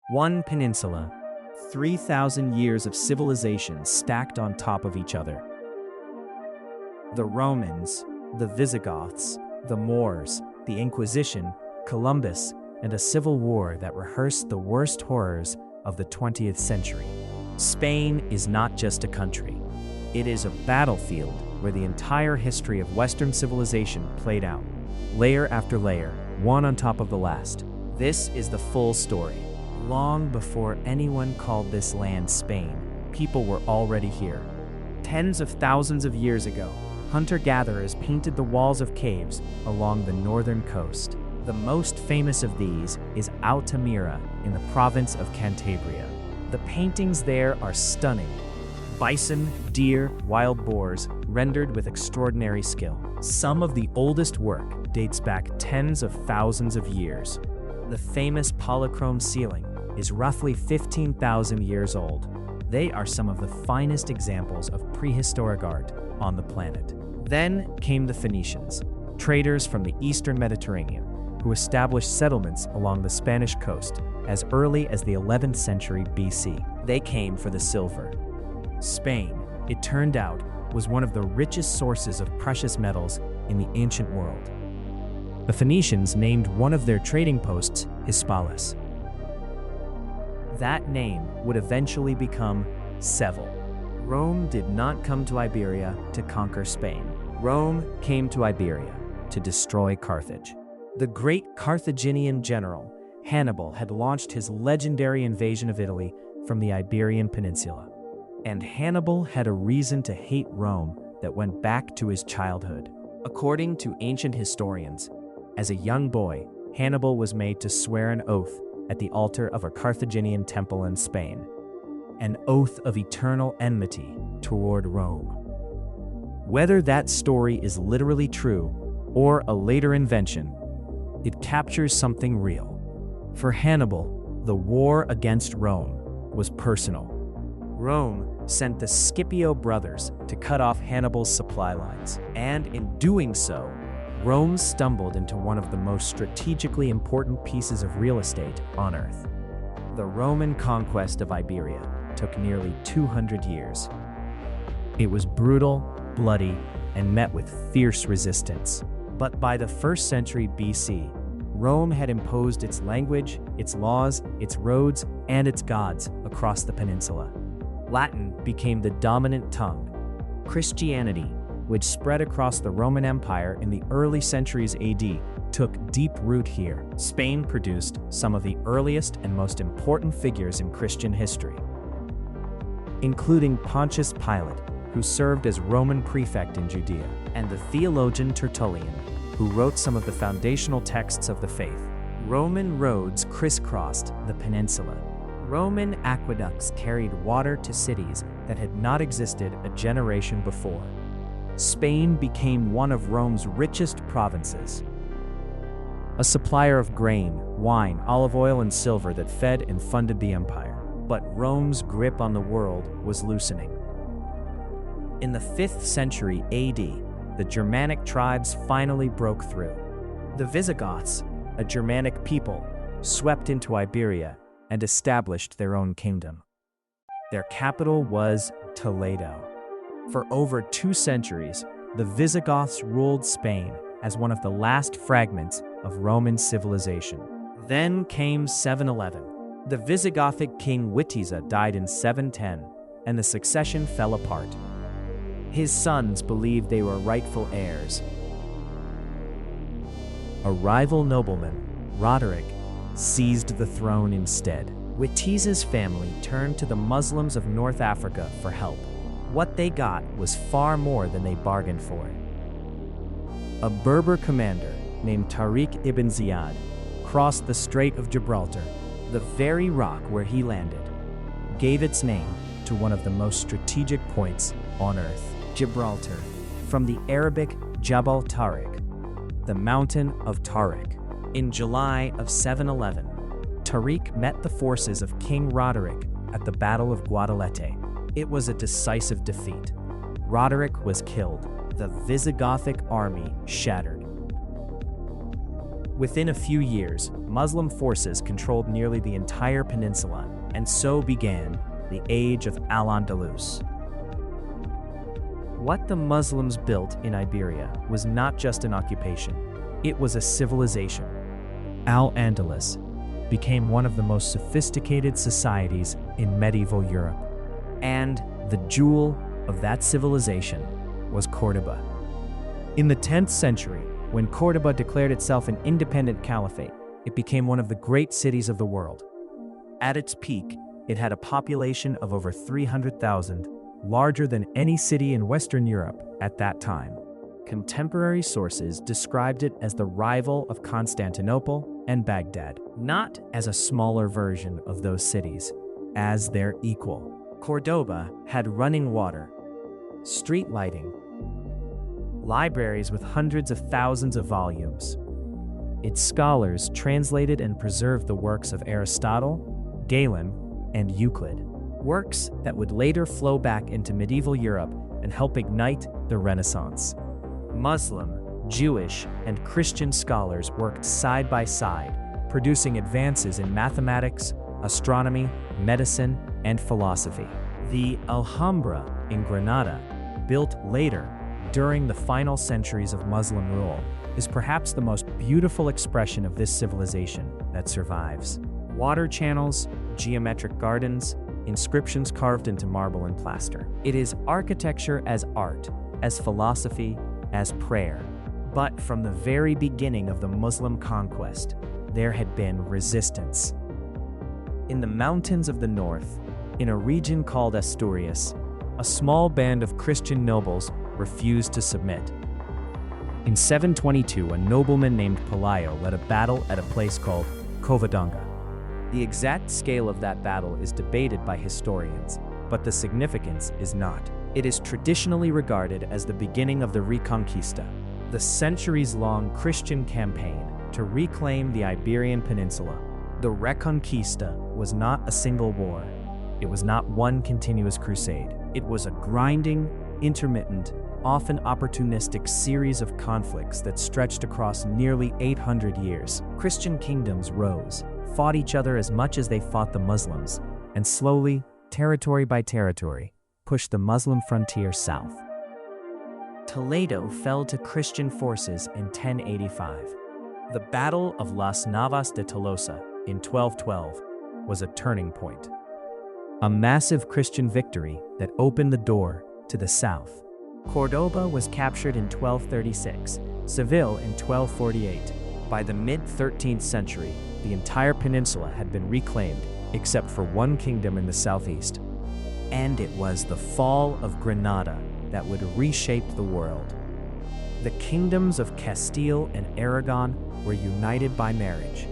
One peninsula, 3,000 years of civilization stacked on top of each other. The Romans, the Visigoths, the Moors, the Inquisition, Columbus, and a civil war that rehearsed the worst horrors of the 20th century. Spain is not just a country. It is a battlefield where the entire history of Western civilization played out, layer after layer, one on top of the last. This is the full story. Long before anyone called this land Spain, people were already here. Tens of thousands of years ago, hunter-gatherers painted the walls of caves along the northern coast. The most famous of these is Altamira in the province of Cantabria. The paintings there are stunning. Bison, deer, wild boars, rendered with extraordinary skill. Some of the oldest work dates back tens of thousands of years. The famous polychrome ceiling is roughly 15,000 years old. They are some of the finest examples of prehistoric art on the planet. Then came the Phoenicians, traders from the eastern Mediterranean, who established settlements along the Spanish coast as early as the 11th century BC. They came for the silver. Spain, it turned out, was one of the richest sources of precious metals in the ancient world. The Phoenicians named one of their trading posts Hispalis. That name would eventually become Seville. Rome did not come to Iberia to conquer Spain. Rome came to Iberia to destroy Carthage. The great Carthaginian general, Hannibal, had launched his legendary invasion of Italy from the Iberian Peninsula. And Hannibal had a reason to hate Rome that went back to his childhood. According to ancient historians, as a young boy, Hannibal was made to swear an oath at the altar of a Carthaginian temple in Spain, an oath of eternal enmity toward Rome. Whether that story is literally true or a later invention, it captures something real. For Hannibal, the war against Rome was personal. Rome sent the Scipio brothers to cut off Hannibal's supply lines, and in doing so, Rome stumbled into one of the most strategically important pieces of real estate on Earth. The Roman conquest of Iberia took nearly 200 years. It was brutal, bloody, and met with fierce resistance. But by the 1st century BC, Rome had imposed its language, its laws, its roads, and its gods across the peninsula. Latin became the dominant tongue. Christianity, which spread across the Roman Empire in the early centuries AD, took deep root here. Spain produced some of the earliest and most important figures in Christian history, including Pontius Pilate, who served as Roman prefect in Judea, and the theologian Tertullian, who wrote some of the foundational texts of the faith. Roman roads crisscrossed the peninsula. Roman aqueducts carried water to cities that had not existed a generation before. Spain became one of Rome's richest provinces, a supplier of grain, wine, olive oil, and silver that fed and funded the empire. But Rome's grip on the world was loosening. In the 5th century AD, the Germanic tribes finally broke through. The Visigoths, a Germanic people, swept into Iberia and established their own kingdom. Their capital was Toledo. For over 2 centuries, the Visigoths ruled Spain as one of the last fragments of Roman civilization. Then came 711. The Visigothic king Witiza died in 710, and the succession fell apart. His sons believed they were rightful heirs. A rival nobleman, Roderick, seized the throne instead. Witiza's family turned to the Muslims of North Africa for help. What they got was far more than they bargained for. A Berber commander named Tariq ibn Ziyad crossed the Strait of Gibraltar. The very rock where he landed gave its name to one of the most strategic points on Earth, Gibraltar, from the Arabic Jabal Tariq, the mountain of Tariq. In July of 711, Tariq met the forces of King Roderick at the Battle of Guadalete. It was a decisive defeat. Roderick was killed. The Visigothic army shattered. Within a few years, Muslim forces controlled nearly the entire peninsula, and so began the Age of Al-Andalus. What the Muslims built in Iberia was not just an occupation, it was a civilization. Al-Andalus became one of the most sophisticated societies in medieval Europe. And the jewel of that civilization was Córdoba. In the 10th century, when Córdoba declared itself an independent caliphate, it became one of the great cities of the world. At its peak, it had a population of over 300,000, larger than any city in Western Europe at that time. Contemporary sources described it as the rival of Constantinople and Baghdad, not as a smaller version of those cities, as their equal. Córdoba had running water, street lighting, libraries with hundreds of thousands of volumes. Its scholars translated and preserved the works of Aristotle, Galen, and Euclid, works that would later flow back into medieval Europe and help ignite the Renaissance. Muslim, Jewish, and Christian scholars worked side by side, producing advances in mathematics, astronomy, medicine, and philosophy. The Alhambra in Granada, built later during the final centuries of Muslim rule, is perhaps the most beautiful expression of this civilization that survives. Water channels, geometric gardens, inscriptions carved into marble and plaster. It is architecture as art, as philosophy, as prayer. But from the very beginning of the Muslim conquest, there had been resistance. In the mountains of the north, in a region called Asturias, a small band of Christian nobles refused to submit. In 722, a nobleman named Pelayo led a battle at a place called Covadonga. The exact scale of that battle is debated by historians, but the significance is not. It is traditionally regarded as the beginning of the Reconquista, the centuries-long Christian campaign to reclaim the Iberian Peninsula. The Reconquista was not a single war. It was not one continuous crusade. It was a grinding, intermittent, often opportunistic series of conflicts that stretched across nearly 800 years. Christian kingdoms rose, fought each other as much as they fought the Muslims, and slowly, territory by territory, pushed the Muslim frontier south. Toledo fell to Christian forces in 1085. The Battle of Las Navas de Tolosa in 1212 was a turning point. A massive Christian victory that opened the door to the south. Córdoba was captured in 1236, Seville in 1248. By the mid-13th century, the entire peninsula had been reclaimed, except for one kingdom in the southeast. And it was the fall of Granada that would reshape the world. The kingdoms of Castile and Aragon were united by marriage.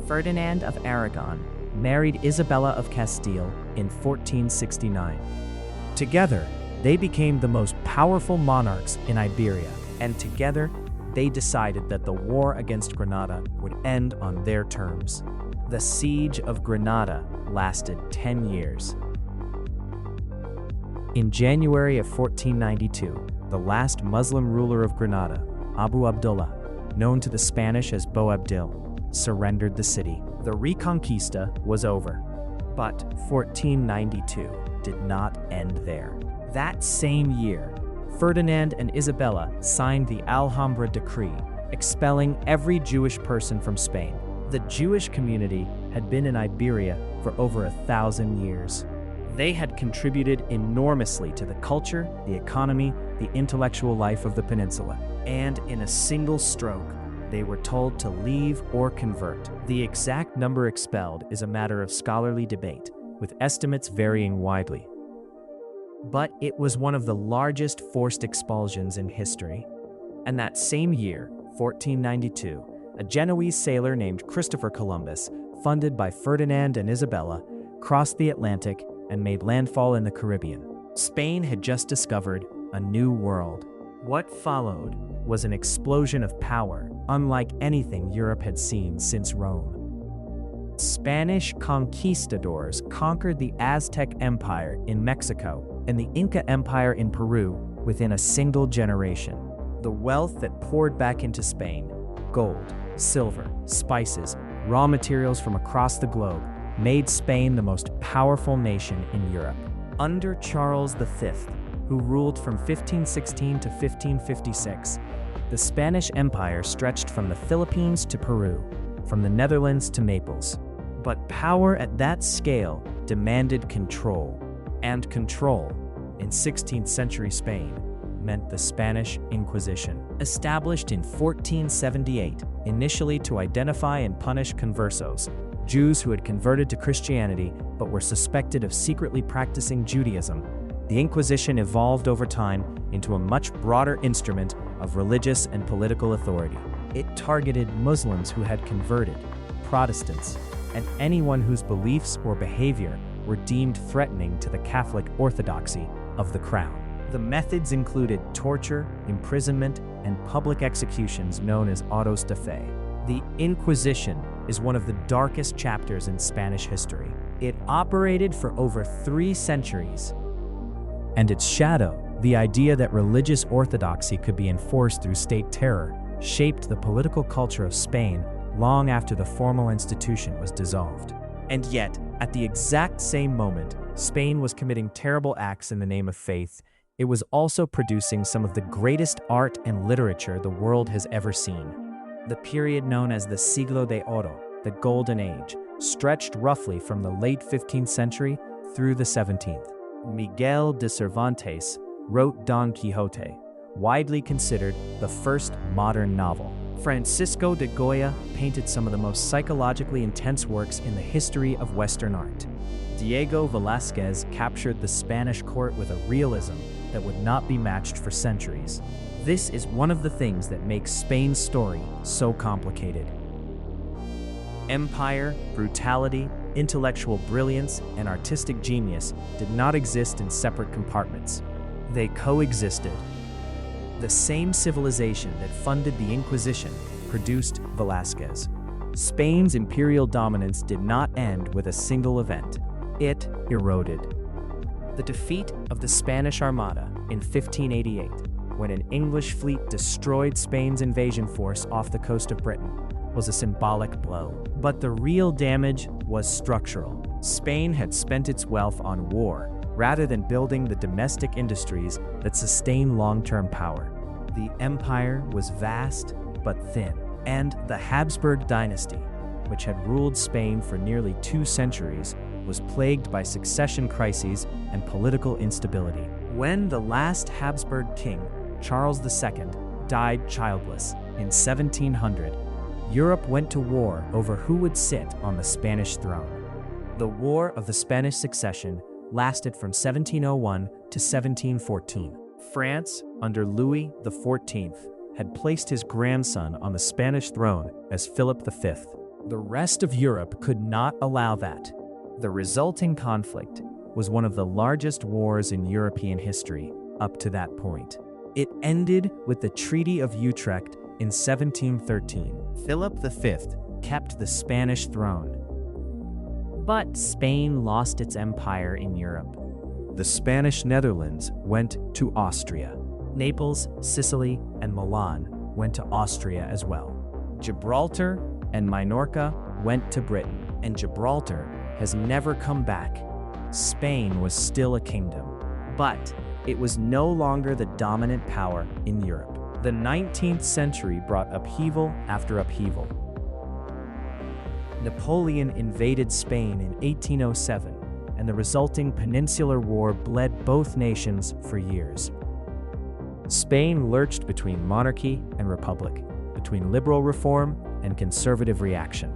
Ferdinand of Aragon married Isabella of Castile in 1469. Together, they became the most powerful monarchs in Iberia, and together, they decided that the war against Granada would end on their terms. The Siege of Granada lasted 10 years. In January of 1492, the last Muslim ruler of Granada, Abu Abdullah, known to the Spanish as Boabdil, surrendered the city. The Reconquista was over, but 1492 did not end there. That same year, Ferdinand and Isabella signed the Alhambra Decree, expelling every Jewish person from Spain. The Jewish community had been in Iberia for over 1,000 years. They had contributed enormously to the culture, the economy, the intellectual life of the peninsula. And in a single stroke, they were told to leave or convert. The exact number expelled is a matter of scholarly debate, with estimates varying widely. But it was one of the largest forced expulsions in history. And that same year, 1492, a Genoese sailor named Christopher Columbus, funded by Ferdinand and Isabella, crossed the Atlantic and made landfall in the Caribbean. Spain had just discovered a new world. What followed was an explosion of power, unlike anything Europe had seen since Rome. Spanish conquistadors conquered the Aztec Empire in Mexico and the Inca Empire in Peru within a single generation. The wealth that poured back into Spain Gold, silver, spices, raw materials from across the globe made Spain the most powerful nation in Europe. Under Charles V, who ruled from 1516 to 1556, the Spanish Empire stretched from the Philippines to Peru, from the Netherlands to Naples. But power at that scale demanded control, and control, in 16th century Spain, meant the Spanish Inquisition. Established in 1478, initially to identify and punish conversos, Jews who had converted to Christianity but were suspected of secretly practicing Judaism, the Inquisition evolved over time into a much broader instrument of religious and political authority. It targeted Muslims who had converted, Protestants, and anyone whose beliefs or behavior were deemed threatening to the Catholic orthodoxy of the crown. The methods included torture, imprisonment, and public executions known as autos de fe. The Inquisition is one of the darkest chapters in Spanish history. It operated for over 3 centuries, and its shadow, the idea that religious orthodoxy could be enforced through state terror, shaped the political culture of Spain long after the formal institution was dissolved. And yet, at the exact same moment, Spain was committing terrible acts in the name of faith. It was also producing some of the greatest art and literature the world has ever seen. The period known as the Siglo de Oro, the Golden Age, stretched roughly from the late 15th century through the 17th. Miguel de Cervantes wrote Don Quixote, widely considered the first modern novel. Francisco de Goya painted some of the most psychologically intense works in the history of Western art. Diego Velázquez captured the Spanish court with a realism that would not be matched for centuries. This is one of the things that makes Spain's story so complicated. Empire, brutality, intellectual brilliance, and artistic genius did not exist in separate compartments. They coexisted. The same civilization that funded the Inquisition produced Velázquez. Spain's imperial dominance did not end with a single event. It eroded. The defeat of the Spanish Armada in 1588, when an English fleet destroyed Spain's invasion force off the coast of Britain, was a symbolic blow. But the real damage was structural. Spain had spent its wealth on war rather than building the domestic industries that sustain long-term power. The empire was vast but thin, and the Habsburg dynasty, which had ruled Spain for nearly 2 centuries, was plagued by succession crises and political instability. When the last Habsburg king, Charles II, died childless in 1700, Europe went to war over who would sit on the Spanish throne. The War of the Spanish Succession lasted from 1701 to 1714. France, under Louis XIV, had placed his grandson on the Spanish throne as Philip V. The rest of Europe could not allow that. The resulting conflict was one of the largest wars in European history up to that point. It ended with the Treaty of Utrecht in 1713. Philip V kept the Spanish throne. But Spain lost its empire in Europe. The Spanish Netherlands went to Austria. Naples, Sicily, and Milan went to Austria as well. Gibraltar and Minorca went to Britain, and Gibraltar has never come back. Spain was still a kingdom, but it was no longer the dominant power in Europe. The 19th century brought upheaval after upheaval. Napoleon invaded Spain in 1807, and the resulting Peninsular War bled both nations for years. Spain lurched between monarchy and republic, between liberal reform and conservative reaction.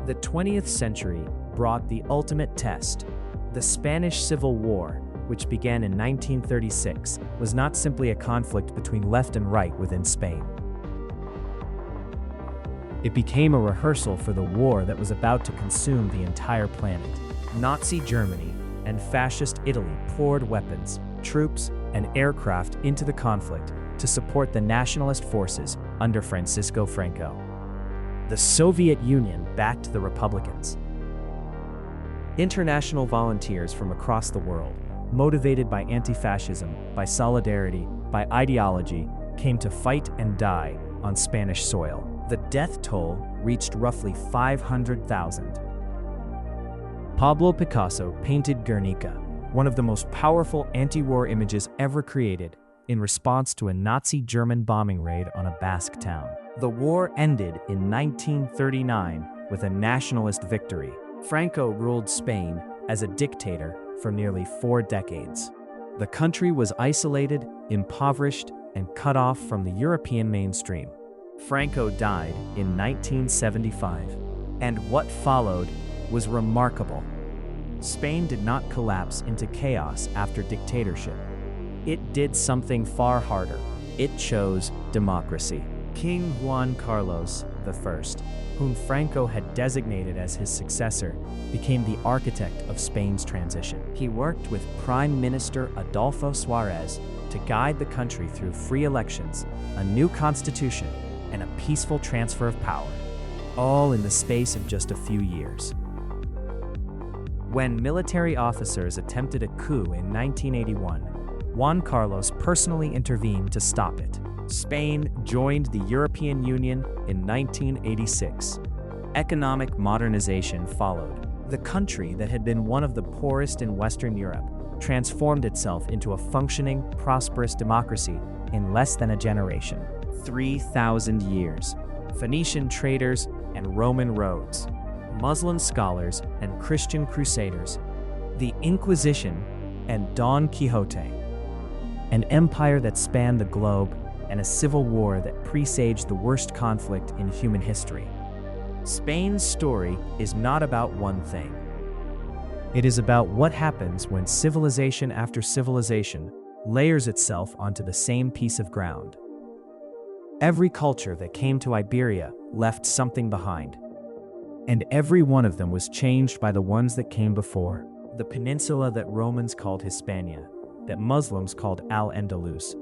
The 20th century brought the ultimate test. The Spanish Civil War, which began in 1936, was not simply a conflict between left and right within Spain. It became a rehearsal for the war that was about to consume the entire planet. Nazi Germany and Fascist Italy poured weapons, troops, and aircraft into the conflict to support the nationalist forces under Francisco Franco. The Soviet Union backed the Republicans. International volunteers from across the world, motivated by anti-fascism, by solidarity, by ideology, came to fight and die on Spanish soil. The death toll reached roughly 500,000. Pablo Picasso painted Guernica, one of the most powerful anti-war images ever created, in response to a Nazi German bombing raid on a Basque town. The war ended in 1939 with a nationalist victory. Franco ruled Spain as a dictator for nearly 4 decades. The country was isolated, impoverished, and cut off from the European mainstream. Franco died in 1975, and what followed was remarkable. Spain did not collapse into chaos after dictatorship. It did something far harder. It chose democracy. King Juan Carlos I, whom Franco had designated as his successor, became the architect of Spain's transition. He worked with Prime Minister Adolfo Suarez to guide the country through free elections, a new constitution, and a peaceful transfer of power, all in the space of just a few years. When military officers attempted a coup in 1981, Juan Carlos personally intervened to stop it. Spain joined the European Union in 1986. Economic modernization followed. The country that had been one of the poorest in Western Europe transformed itself into a functioning, prosperous democracy in less than a generation. 3,000 years. Phoenician traders and Roman roads. Muslim scholars and Christian crusaders. The Inquisition and Don Quixote. An empire that spanned the globe and a civil war that presaged the worst conflict in human history. Spain's story is not about one thing. It is about what happens when civilization after civilization layers itself onto the same piece of ground. Every culture that came to Iberia left something behind, and every one of them was changed by the ones that came before. The peninsula that Romans called Hispania, that Muslims called Al-Andalus,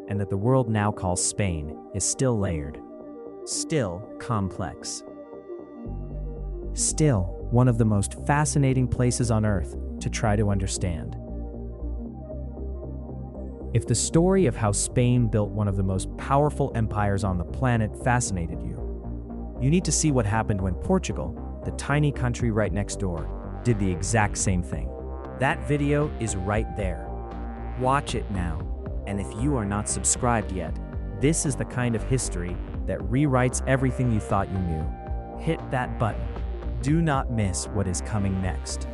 and that the world now calls Spain, is still layered, still complex. Still one of the most fascinating places on Earth to try to understand. If the story of how Spain built one of the most powerful empires on the planet fascinated you, you need to see what happened when Portugal, the tiny country right next door, did the exact same thing. That video is right there. Watch it now. And if you are not subscribed yet, this is the kind of history that rewrites everything you thought you knew. Hit that button. Do not miss what is coming next.